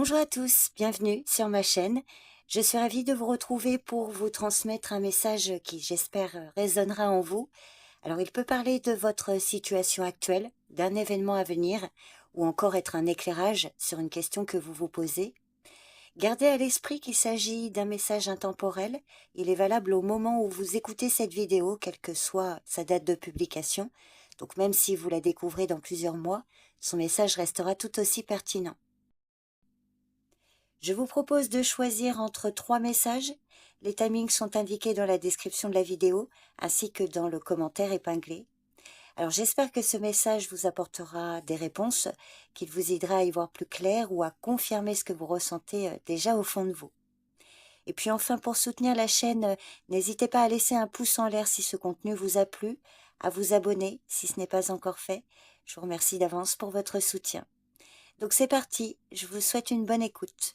Bonjour à tous, bienvenue sur ma chaîne. Je suis ravie de vous retrouver pour vous transmettre un message qui, j'espère, résonnera en vous. Alors, il peut parler de votre situation actuelle, d'un événement à venir, ou encore être un éclairage sur une question que vous vous posez. Gardez à l'esprit qu'il s'agit d'un message intemporel. Il est valable au moment où vous écoutez cette vidéo, quelle que soit sa date de publication. Donc, même si vous la découvrez dans plusieurs mois, son message restera tout aussi pertinent. Je vous propose de choisir entre 3 messages. Les timings sont indiqués dans la description de la vidéo, ainsi que dans le commentaire épinglé. Alors j'espère que ce message vous apportera des réponses, qu'il vous aidera à y voir plus clair ou à confirmer ce que vous ressentez déjà au fond de vous. Et puis enfin, pour soutenir la chaîne, n'hésitez pas à laisser un pouce en l'air si ce contenu vous a plu, à vous abonner si ce n'est pas encore fait. Je vous remercie d'avance pour votre soutien. Donc c'est parti, je vous souhaite une bonne écoute.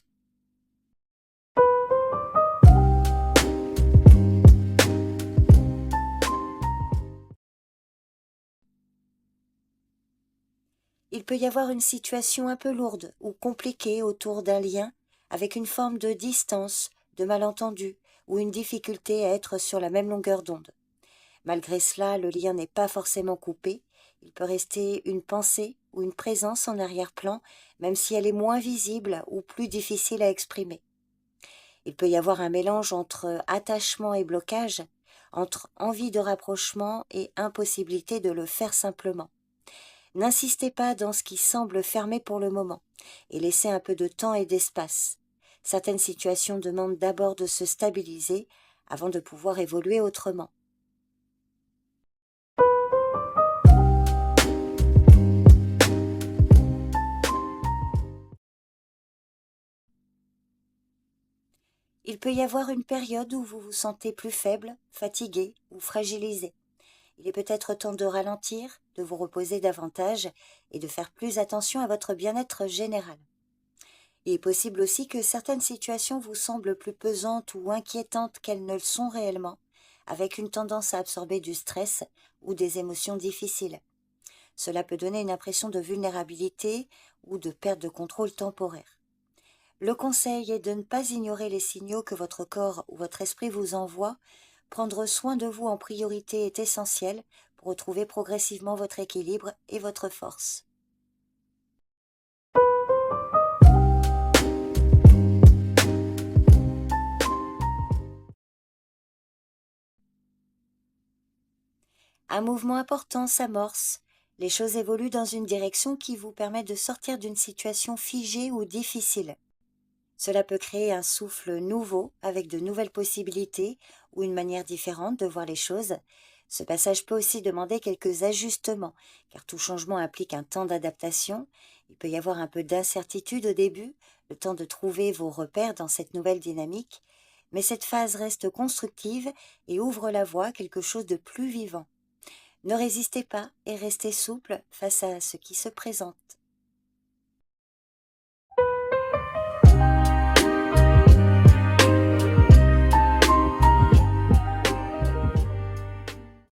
Il peut y avoir une situation un peu lourde ou compliquée autour d'un lien, avec une forme de distance, de malentendu ou une difficulté à être sur la même longueur d'onde. Malgré cela, le lien n'est pas forcément coupé, il peut rester une pensée ou une présence en arrière-plan, même si elle est moins visible ou plus difficile à exprimer. Il peut y avoir un mélange entre attachement et blocage, entre envie de rapprochement et impossibilité de le faire simplement. N'insistez pas dans ce qui semble fermé pour le moment, et laissez un peu de temps et d'espace. Certaines situations demandent d'abord de se stabiliser avant de pouvoir évoluer autrement. Il peut y avoir une période où vous vous sentez plus faible, fatigué ou fragilisé. Il est peut-être temps de ralentir, de vous reposer davantage et de faire plus attention à votre bien-être général. Il est possible aussi que certaines situations vous semblent plus pesantes ou inquiétantes qu'elles ne le sont réellement, avec une tendance à absorber du stress ou des émotions difficiles. Cela peut donner une impression de vulnérabilité ou de perte de contrôle temporaire. Le conseil est de ne pas ignorer les signaux que votre corps ou votre esprit vous envoie. Prendre soin de vous en priorité est essentiel pour retrouver progressivement votre équilibre et votre force. Un mouvement important s'amorce. Les choses évoluent dans une direction qui vous permet de sortir d'une situation figée ou difficile. Cela peut créer un souffle nouveau avec de nouvelles possibilités ou une manière différente de voir les choses. Ce passage peut aussi demander quelques ajustements, car tout changement implique un temps d'adaptation. Il peut y avoir un peu d'incertitude au début, le temps de trouver vos repères dans cette nouvelle dynamique, mais cette phase reste constructive et ouvre la voie à quelque chose de plus vivant. Ne résistez pas et restez souple face à ce qui se présente.